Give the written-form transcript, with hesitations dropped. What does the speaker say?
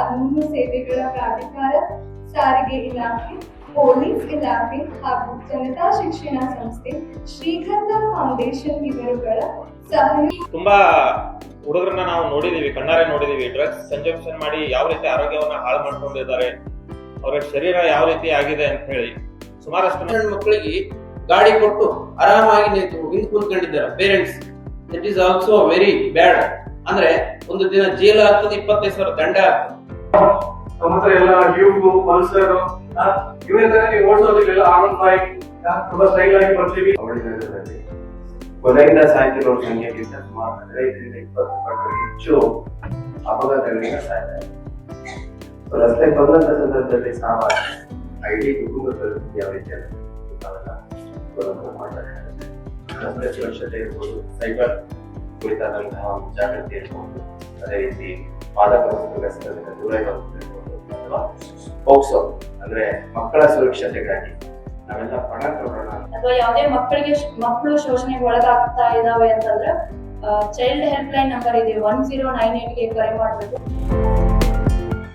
ಕಾನೂನು ಸೇವೆಗಳ ಪ್ರಾಧಿಕಾರ, ಸಾರಿಗೆ ಇಲಾಖೆ, ಪೊಲೀಸ್ ಇಲಾಖೆ ಹಾಗೂ ಜನತಾ ಶಿಕ್ಷಣ ಸಂಸ್ಥೆ, ಶ್ರೀಗಂಧ ಫೌಂಡೇಶನ್ ಇವರುಗಳ ಸಹಯೋಗ. ತುಂಬಾ ಹುಡುಗರನ್ನ ನಾವು ನೋಡಿದೀವಿ, ಕಣ್ಣಾರೆ ನೋಡಿದೀವಿ. ಡ್ರಗ್ಸ್ ಕನ್ಸಂಪ್ಷನ್ ಮಾಡಿ ಯಾವ ರೀತಿ ಆರೋಗ್ಯವನ್ನ ಹಾಳು ಮಾಡ್ಕೊಂಡಿದ್ದಾರೆ, ಅವರ ಶರೀರ ಯಾವ ರೀತಿ ಆಗಿದೆ ಅಂತ ಹೇಳಿ ಸುಮಾರಷ್ಟು ಮಕ್ಕಳಿಗೆ ಗಾಡಿ ಕೊಟ್ಟು ಆರಾಮಾಗಿ ನಿಂತು ಕುಂತ್ಕೊಂಡಿದ್ದಾರೆ parents. That is also very bad. ಅಂದ್ರೆ ಒಂದು ದಿನ ಜೈಲು ಆಗ್ತದೆ, 25,000 ದಂಡ ಆಗ್ತದೆ. ನಮ್ಮ ಹತ್ರ ಎಲ್ಲ ಡ್ಯೂಕು, ಪಲ್ಸರ್ ಇವೆಲ್ಲ ನೀವು ಓಡಿಸೋದಿಲ್ಲ. R15 ತುಂಬಾ ಸ್ಟೈಲ್ ಆಗಿ ಬರ್ತೀವಿ. ಕೊಲೆಯಿಂದ ಸಾಯ್ತಿರೋರ ಸಂಖ್ಯೆಗಿಂತ ಸುಮಾರು 15-20 ಪಟ್ಟು ಹೆಚ್ಚು ಅಪಘಾತಗಳಿಂದ ಸಾಯ್ತಾರೆ. ರಸ್ತೆ ಬಂದಂತ ಸಂದರ್ಭದಲ್ಲಿ ಸಾಮಾನ್ಯ ಇಡೀ ಕುಟುಂಬದ ಪರಿಸ್ಥಿತಿ ಯಾವ ರೀತಿ ಮಾಡ್ತಾರೆ. ರಸ್ತೆ ಸುರಕ್ಷತೆ ಇರ್ಬೋದು, ಸೈಕಲ್ ಕುರಿತಾದಂತಹ ಒಂದು ಜಾಗೃತಿ ಇರ್ಬೋದು, ಅದೇ ರೀತಿ ಮಾದಕ ವಸ್ತು ವ್ಯಸನದಿಂದ ದೂರ ಇರಬಹುದು, ಅಥವಾ ಪೋಕ್ಸೋ ಅಂದ್ರೆ ಮಕ್ಕಳ ಸುರಕ್ಷತೆಗಾಗಿ ನಾವೆಲ್ಲ ಪಣ ಕೊಡೋಣ. ಅಥವಾ ಯಾವುದೇ ಮಕ್ಕಳು ಶೋಷಣೆಗೆ ಒಳಗಾಗ್ತಾ ಇದಾವೆ ಅಂತಂದ್ರೆ ಚೈಲ್ಡ್ ಹೆಲ್ಪ್ ಲೈನ್ ನಂಬರ್ ಇದೆ 1098 ಗೆ ಕರೆ ಮಾಡಬೇಕು.